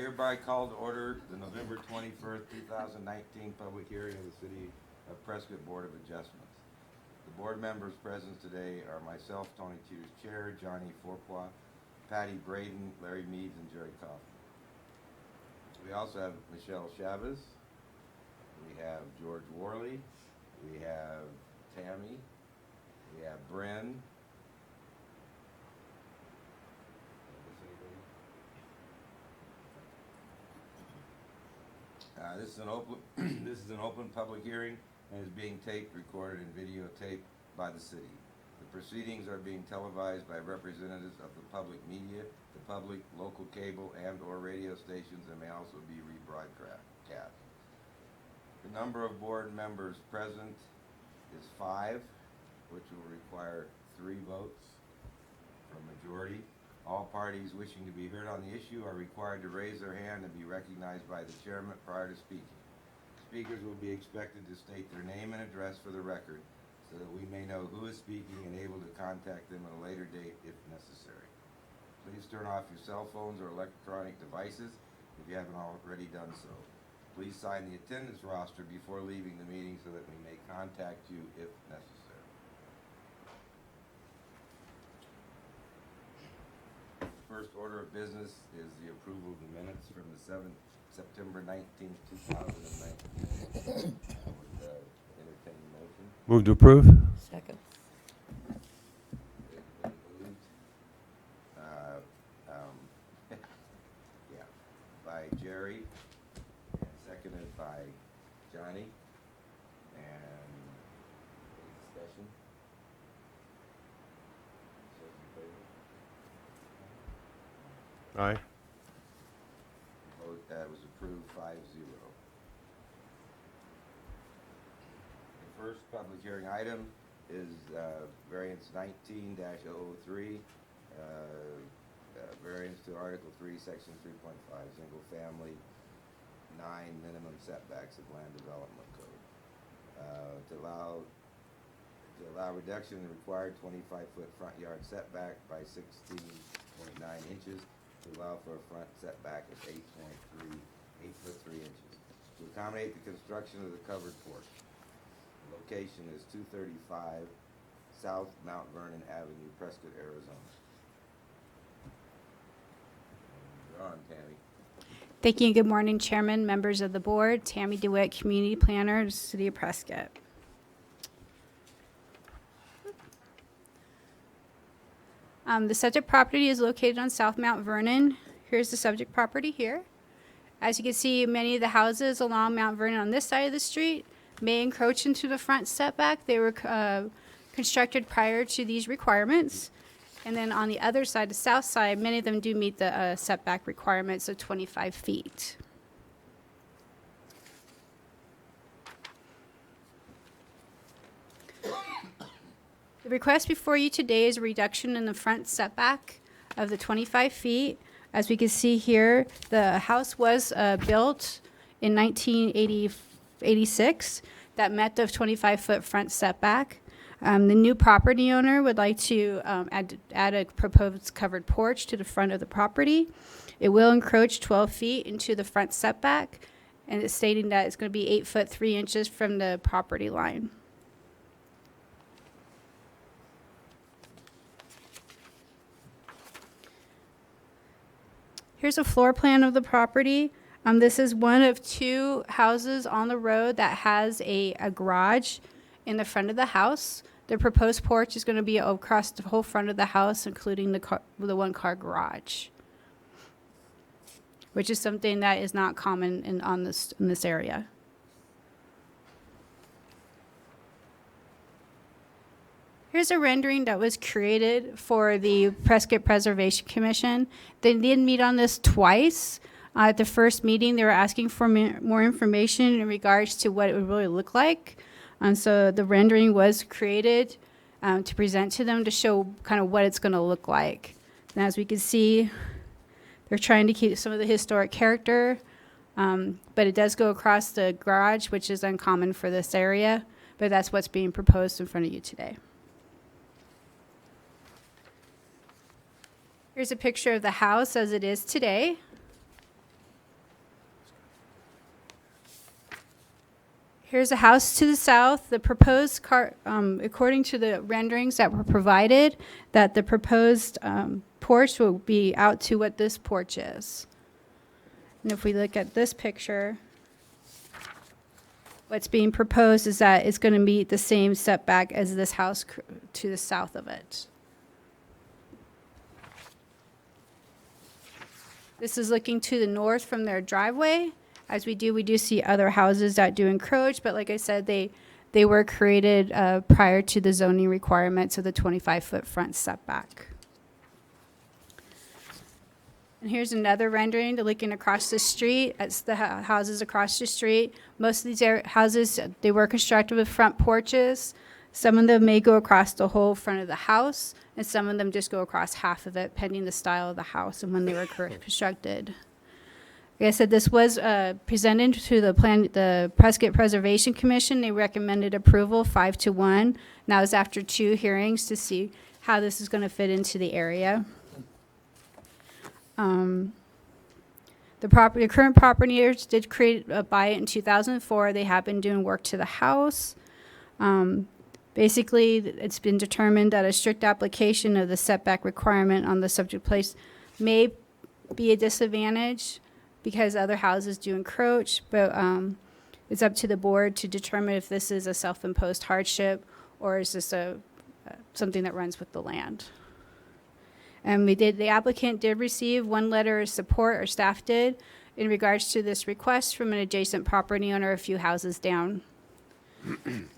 hereby call to order the November 21st, 2019 public hearing of the City of Prescott Board of Adjustments. The board members present today are myself, Tony Teeters Chair, Johnny Fourpois, Patty Braden, Larry Meads, and Jerry Kaufman. We also have Michelle Chavez, we have George Worley, we have Tammy, we have Bryn. This is an open public hearing and is being taped, recorded, and videotaped by the city. The proceedings are being televised by representatives of the public media, the public, local cable and/or radio stations, and may also be rebroadcast. The number of board members present is 5, which will require 3 votes for a majority. All parties wishing to be heard on the issue are required to raise their hand and be recognized by the chairman prior to speaking. Speakers will be expected to state their name and address for the record so that we may know who is speaking and able to contact them at a later date if necessary. Please turn off your cell phones or electronic devices if you haven't already done so. Please sign the attendance roster before leaving the meeting so that we may contact you if necessary. First order of business is the approval of the minutes from the September 19th, 2019. I would entertain a motion. Move to approve. Second. It's been moved, by Jerry and seconded by Johnny. And any discussion? Those in favor? Aye. Vote that was approved 5-0. The first public hearing item is variance 19-003, variance to Article 3, Section 3.5, single family, 9 minimum setbacks of land development code. To allow reduction in the required 25-foot front yard setback by 16.9 inches, to allow for a front setback of 8 foot 3 inches. To accommodate the construction of the covered porch. The location is 235 South Mount Vernon Avenue, Prescott, Arizona. You're on, Tammy. Thank you. Good morning, Chairman, members of the board. Tammy DeWitt, Community Planner, City of Prescott. The subject property is located on South Mount Vernon. Here's the subject property here. As you can see, many of the houses along Mount Vernon on this side of the street may encroach into the front setback. They were constructed prior to these requirements. And then on the other side, the south side, many of them do meet the setback requirements of 25 feet. The request before you today is a reduction in the front setback of the 25 feet. As we can see here, the house was built in 1986 that met the 25-foot front setback. The new property owner would like to add a proposed covered porch to the front of the property. It will encroach 12 feet into the front setback, and it's stating that it's going to be 8 foot 3 inches from the property line. Here's a floor plan of the property. This is one of 2 houses on the road that has a garage in the front of the house. The proposed porch is going to be across the whole front of the house, including the 1-car garage, which is something that is not common in this area. Here's a rendering that was created for the Prescott Preservation Commission. They did meet on this twice. At the first meeting, they were asking for more information in regards to what it would really look like. And so the rendering was created to present to them to show kind of what it's going to look like. And as we can see, they're trying to keep some of the historic character, but it does go across the garage, which is uncommon for this area, but that's what's being proposed in front of you today. Here's a picture of the house as it is today. Here's a house to the south. The proposed according to the renderings that were provided, that the proposed porch will be out to what this porch is. And if we look at this picture, what's being proposed is that it's going to meet the same setback as this house to the south of it. This is looking to the north from their driveway. As we do see other houses that do encroach, but like I said, they were created prior to the zoning requirements of the 25-foot front setback. And here's another rendering looking across the street. It's the houses across the street. Most of these houses, they were constructed with front porches. Some of them may go across the whole front of the house, and some of them just go across half of it, pending the style of the house and when they were constructed. Like I said, this was presented to the Prescott Preservation Commission. They recommended approval 5-1. And that was after 2 hearings to see how this is going to fit into the area. The current property owners did buy it in 2004. They have been doing work to the house. Basically, it's been determined that a strict application of the setback requirement on the subject place may be a disadvantage because other houses do encroach, but it's up to the board to determine if this is a self-imposed hardship or is this something that runs with the land. And the applicant did receive 1 letter of support, or staff did, in regards to this request from an adjacent property owner a few houses down.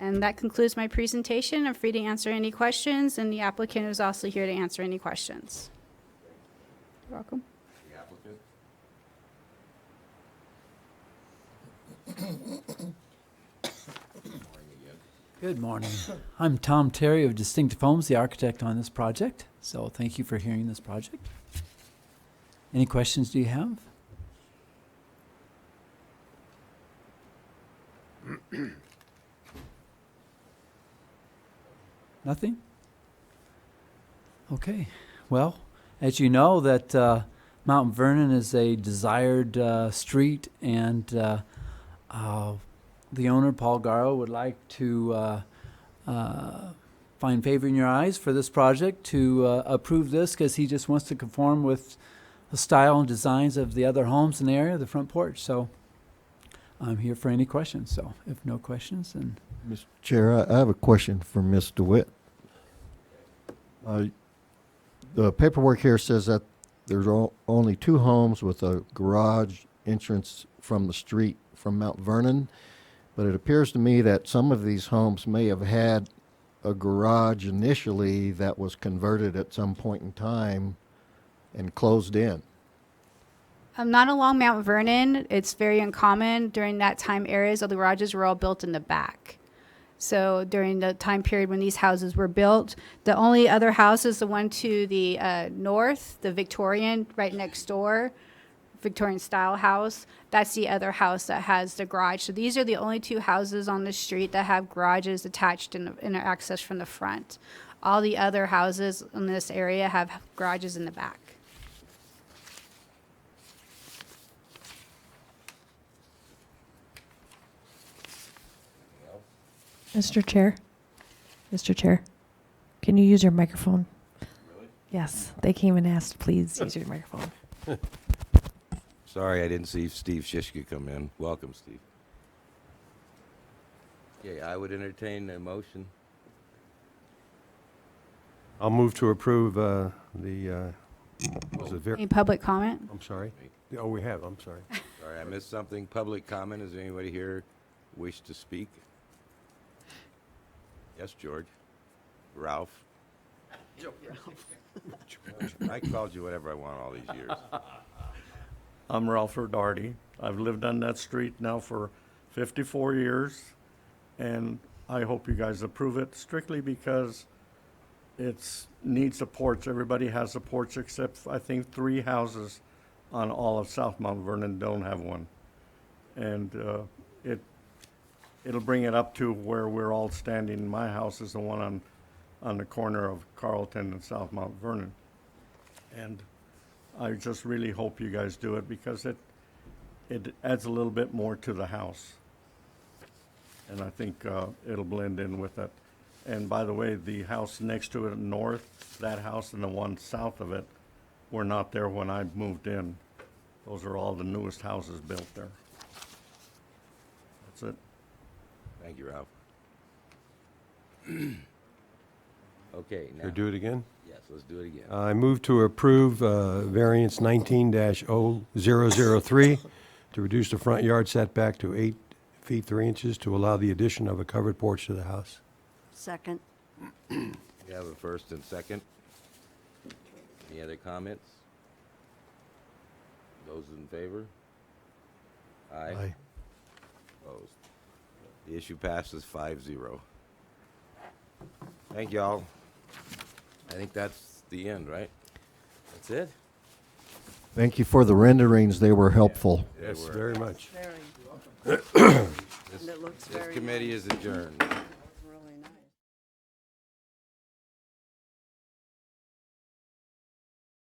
And that concludes my presentation. I'm free to answer any questions, and the applicant is also here to answer any questions. You're welcome. The applicant? Good morning. I'm Tom Terry of Distinctive Homes, the architect on this project. So thank you for hearing this project. Any questions do you have? Nothing? Okay. Well, as you know, that Mount Vernon is a desired street, and the owner, Paul Garrow, would like to find favor in your eyes for this project, to approve this, because he just wants to conform with the style and designs of the other homes in the area, the front porch. So I'm here for any questions. So if no questions, then... Mr. Chair, I have a question for Ms. DeWitt. The paperwork here says that there's only 2 homes with a garage entrance from the street from Mount Vernon, but it appears to me that some of these homes may have had a garage initially that was converted at some point in time and closed in. Not along Mount Vernon. It's very uncommon during that time. Areas of the garages were all built in the back. So during the time period when these houses were built, the only other house is the one to the north, the Victorian, right next door, Victorian style house. That's the other house that has the garage. So these are the only 2 houses on the street that have garages attached and access from the front. All the other houses in this area have garages in the back. Mr. Chair, can you use your microphone? Really? Yes, they came and asked, please use your microphone. Sorry, I didn't see Steve Shishka come in. Welcome, Steve. Okay, I would entertain a motion. I'll move to approve was it Any public comment? I'm sorry. Oh, we have, I'm sorry. Sorry, I missed something. Public comment. Is there anybody here wish to speak? Yes, George. Ralph. I called you whatever I want all these years. I'm Ralph Darty. I've lived on that street now for 54 years, and I hope you guys approve it strictly because it needs a porch. Everybody has a porch except, I think, 3 houses on all of South Mount Vernon don't have one. And it'll bring it up to where we're all standing. My house is the one on the corner of Carlton and South Mount Vernon. And I just really hope you guys do it because it adds a little bit more to the house. and I think it'll blend in with it. And by the way, the house next to it north, that house and the one south of it were not there when I moved in. Those are all the newest houses built there. That's it. Thank you, Ralph. Okay, now, Or do it again? yes, let's do it again. I move to approve variance 19-0003 to reduce the front yard setback to 8 feet 3 inches to allow the addition of a covered porch to the house. Second. We have a first and second. Any other comments? Those in favor? Aye. Opposed. The issue passes 5-0. Thank y'all. I think that's the end, right? That's it? Thank you for the renderings. They were helpful. They Yes, were. very much. Very. This And it looks this very committee is adjourned.